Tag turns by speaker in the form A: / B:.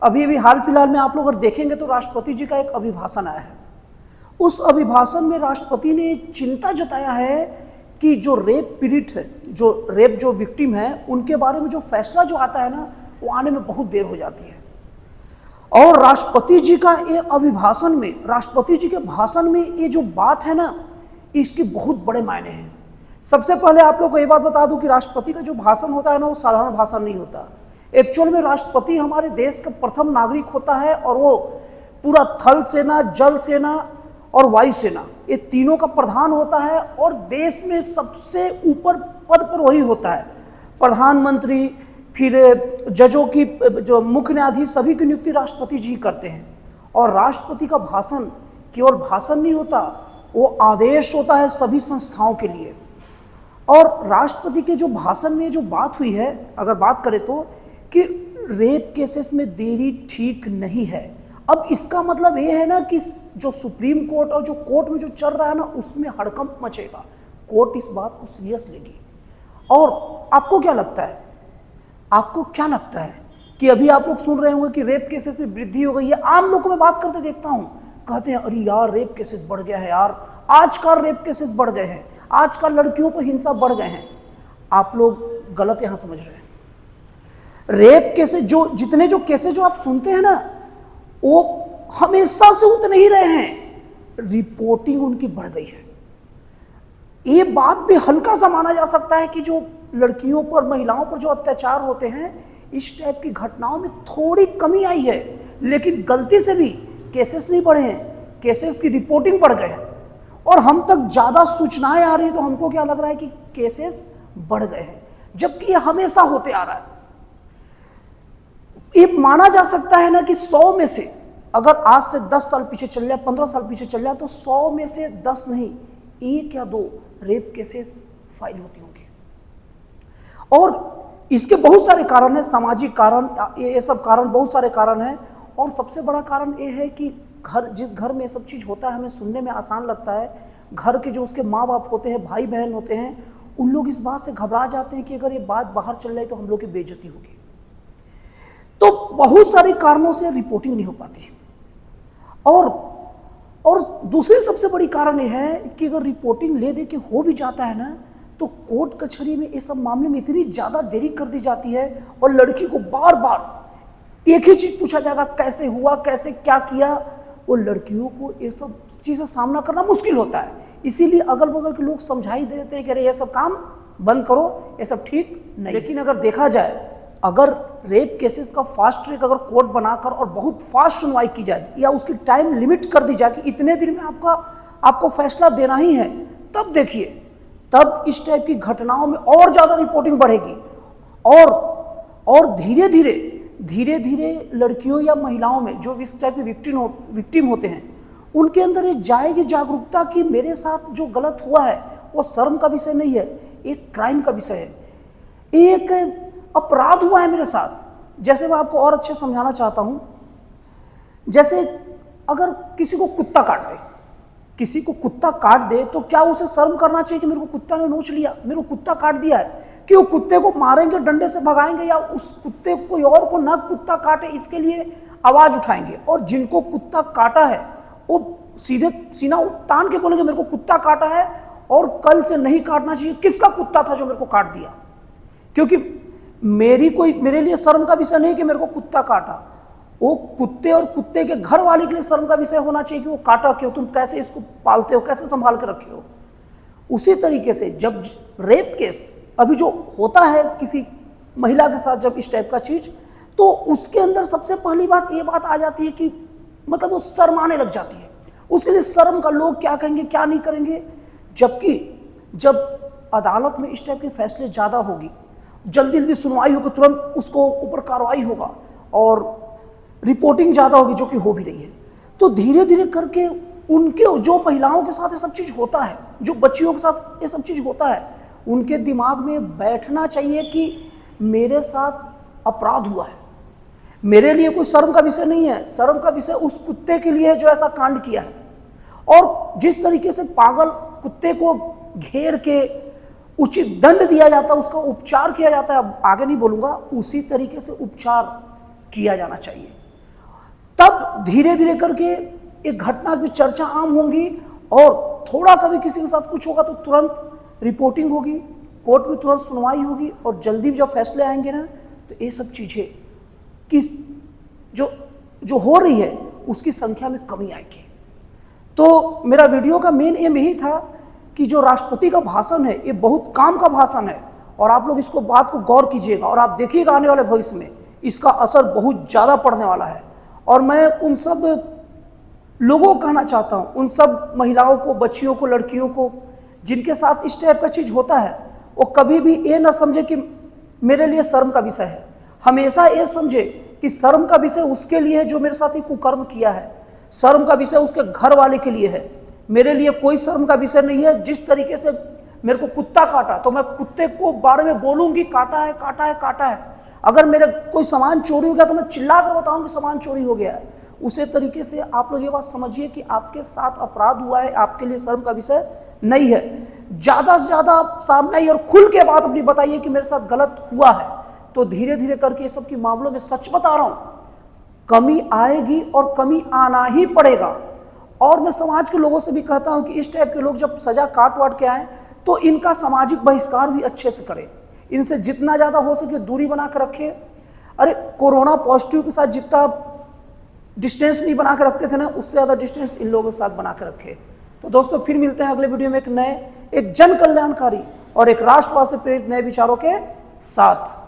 A: अभी अभी हाल फिलहाल में आप लोग अगर देखेंगे तो राष्ट्रपति जी का एक अभिभाषण आया है। उस अभिभाषण में राष्ट्रपति ने चिंता जताया है कि जो रेप पीड़ित है, जो विक्टिम है, उनके बारे में जो फैसला जो आता है ना, वो आने में बहुत देर हो जाती है। और राष्ट्रपति जी का ये अभिभाषण में, राष्ट्रपति जी के भाषण में ये जो बात है ना, इसके बहुत बड़े मायने हैं। सबसे पहले आप लोग को ये बात बता दूं कि राष्ट्रपति का जो भाषण होता है ना, वो साधारण भाषण नहीं होता। एक्चुअल में राष्ट्रपति हमारे देश का प्रथम नागरिक होता है और वो पूरा थल सेना, जल सेना और वायु सेना, ये तीनों का प्रधान होता है। और देश में सबसे ऊपर पद पर वही होता है। प्रधानमंत्री, फिर जजों की, जो मुख्य न्यायाधीश, सभी की नियुक्ति राष्ट्रपति जी करते हैं। और राष्ट्रपति का भाषण केवल भाषण नहीं होता, वो आदेश होता है सभी संस्थाओं के लिए। और राष्ट्रपति के जो भाषण में जो बात हुई है, अगर बात करें तो, कि रेप केसेस में देरी ठीक नहीं है। अब इसका मतलब ये है ना कि जो सुप्रीम कोर्ट और जो कोर्ट में जो चल रहा है ना, उसमें हड़कंप मचेगा। कोर्ट इस बात को सीरियस लेगी। और आपको क्या लगता है, कि अभी आप लोग सुन रहे होंगे कि रेप केसेस में वृद्धि हो गई है। आम लोगों को मैं बात करते देखता हूं, कहते हैं अरे यार रेप केसेस बढ़ गया है यार, आजकल रेप केसेस बढ़ गए हैं, आजकल लड़कियों पर हिंसा बढ़ गए हैं। आप लोग गलत यहां समझ रहे हैं। रेप केसेस जितने जो केसेस जो आप सुनते हैं ना, वो हमेशा से उतने ही रहे हैं, रिपोर्टिंग उनकी बढ़ गई है। ये बात भी हल्का सा माना जा सकता है कि जो लड़कियों पर, महिलाओं पर जो अत्याचार होते हैं, इस टाइप की घटनाओं में थोड़ी कमी आई है, लेकिन गलती से भी केसेस नहीं बढ़े हैं, केसेस की रिपोर्टिंग बढ़ गए हैं। और हम तक ज़्यादा सूचनाएं आ रही हैं, तो हमको क्या लग रहा है कि केसेस बढ़ गए हैं, जबकि ये हमेशा होते आ रहा है। ये माना जा सकता है ना कि 100 में से, अगर आज से 10 साल पीछे चल जाए, 15 साल पीछे चल जाए, तो 100 में से 10 नहीं, 1 या 2 रेप केसेस फाइल होती होंगी। और इसके बहुत सारे कारण हैं, सामाजिक कारण, ये सब कारण, बहुत सारे कारण हैं। और सबसे बड़ा कारण ये है कि जिस घर में ये सब चीज़ होता है, हमें सुनने में आसान लगता है, घर के जो उसके माँ बाप होते हैं, भाई बहन होते हैं, उन लोग इस बात से घबरा जाते हैं कि अगर ये बात बाहर चल जाए तो हम लोग की बेइज्जती होगी। तो बहुत सारे कारणों से रिपोर्टिंग नहीं हो पाती। और दूसरी सबसे बड़ी कारण यह है कि अगर रिपोर्टिंग ले दे के हो भी जाता है ना, तो कोर्ट कचहरी में इस सब मामले में इतनी ज़्यादा देरी कर दी जाती है, और लड़की को बार बार एक ही चीज़ पूछा जाएगा, कैसे हुआ, कैसे क्या किया। वो लड़कियों को ये सब चीज़ें सामना करना मुश्किल होता है। इसीलिए अगल बगल के लोग समझा ही देते हैं कि अरे ये सब काम बंद करो, ये सब ठीक नहीं। लेकिन अगर देखा जाए, अगर रेप केसेस का फास्ट ट्रैक अगर कोर्ट बनाकर और बहुत फास्ट सुनवाई की जाए, या उसकी टाइम लिमिट कर दी जाए कि इतने दिन में आपको फैसला देना ही है, तब देखिए, तब इस टाइप की घटनाओं में और ज़्यादा रिपोर्टिंग बढ़ेगी। और धीरे धीरे लड़कियों या महिलाओं में जो इस टाइप की विक्टिम होते हैं, उनके अंदर ये जाएगी जागरूकता कि मेरे साथ जो गलत हुआ है वो शर्म का विषय नहीं है, एक क्राइम का विषय है, एक अपराध हुआ है मेरे साथ। जैसे मैं आपको और अच्छे समझाना चाहता हूं, जैसे अगर किसी को कुत्ता काट दे, तो क्या उसे शर्म करना चाहिए कि मेरे को कुत्ता ने नोच लिया, मेरे को कुत्ता काट दिया है? कि वो कुत्ते को मारेंगे, डंडे से भगाएंगे, या उस कुत्ते को कोई और को ना कुत्ता काटे इसके लिए आवाज उठाएंगे? और जिनको कुत्ता काटा है वो सीधे सीना तान के बोलेंगे मेरे को कुत्ता काटा है, और कल से नहीं काटना चाहिए। किसका कुत्ता था जो मेरे को काट दिया? क्योंकि मेरे लिए शर्म का विषय नहीं कि मेरे को कुत्ता काटा, वो कुत्ते और कुत्ते के घर वाले के लिए शर्म का विषय होना चाहिए कि वो काटा क्यों, तुम कैसे इसको पालते हो, कैसे संभाल के रखे हो। उसी तरीके से जब रेप केस अभी जो होता है किसी महिला के साथ, जब इस टाइप का चीज, तो उसके अंदर सबसे पहली बात ये बात आ जाती है कि मतलब वो शर्माने लग जाती है। उसके लिए शर्म का, लोग क्या कहेंगे क्या नहीं करेंगे। जबकि जब अदालत में इस टाइप के फैसले ज़्यादा होगी, जल्दी सुनवाई होगी, तुरंत उसको ऊपर कार्रवाई होगा और रिपोर्टिंग ज़्यादा होगी, जो कि हो भी रही है, तो धीरे धीरे करके उनके जो महिलाओं के साथ ये सब चीज़ होता है, जो बच्चियों के साथ ये सब चीज़ होता है, उनके दिमाग में बैठना चाहिए कि मेरे साथ अपराध हुआ है, मेरे लिए कोई शर्म का विषय नहीं है, शर्म का विषय उस कुत्ते के लिए है जो ऐसा कांड किया है। और जिस तरीके से पागल कुत्ते को घेर के उचित दंड दिया जाता है, उसका उपचार किया जाता है, अब आगे नहीं बोलूँगा, उसी तरीके से उपचार किया जाना चाहिए। तब धीरे धीरे करके एक घटना की चर्चा आम होंगी, और थोड़ा सा भी किसी के साथ कुछ होगा तो तुरंत रिपोर्टिंग होगी, कोर्ट में तुरंत सुनवाई होगी, और जल्दी जब फैसले आएंगे ना तो ये सब चीज़ें कि जो हो रही है उसकी संख्या में कमी आएगी। तो मेरा वीडियो का मेन एम यही था कि जो राष्ट्रपति का भाषण है ये बहुत काम का भाषण है, और आप लोग इसको बात को गौर कीजिएगा, और आप देखिएगा आने वाले भविष्य में इसका असर बहुत ज़्यादा पड़ने वाला है। और मैं उन सब लोगों को कहना चाहता हूँ, उन सब महिलाओं को, बच्चियों को, लड़कियों को जिनके साथ इस टाइप का चीज़ होता है, वो कभी भी ये ना समझे कि मेरे लिए शर्म का विषय है। हमेशा ये समझे कि शर्म का विषय उसके लिए है जो मेरे साथ ही कुकर्म किया है, शर्म का विषय उसके घर वाले के लिए है। मेरे लिए कोई शर्म का विषय नहीं है। जिस तरीके से मेरे को कुत्ता काटा तो मैं कुत्ते को बारे में बोलूँगी काटा है, काटा है, काटा है। अगर मेरे कोई सामान चोरी हो गया तो मैं चिल्ला कर बताऊँगी सामान चोरी हो गया है। उसी तरीके से आप लोग ये बात समझिए कि आपके साथ अपराध हुआ है, आपके लिए शर्म का विषय नहीं है। ज़्यादा से ज़्यादा सामने ही और खुल के बात अपनी बताइए कि मेरे साथ गलत हुआ है, तो धीरे धीरे करके ये सब के मामलों में सच बता रहा हूँ कमी आएगी, और कमी आना ही पड़ेगा। और मैं समाज के लोगों से भी कहता हूँ कि इस टाइप के लोग जब सजा काट वाट के आए तो इनका सामाजिक बहिष्कार भी अच्छे से करें, इनसे जितना ज़्यादा हो सके दूरी बना कर रखें। अरे कोरोना पॉजिटिव के साथ जितना डिस्टेंस नहीं बना कर रखते थे ना, उससे ज़्यादा डिस्टेंस इन लोगों के साथ बना कर रखें। तो दोस्तों फिर मिलते हैं अगले वीडियो में एक नए, एक जन कल्याणकारी और एक राष्ट्रवाद से प्रेरित नए विचारों के साथ।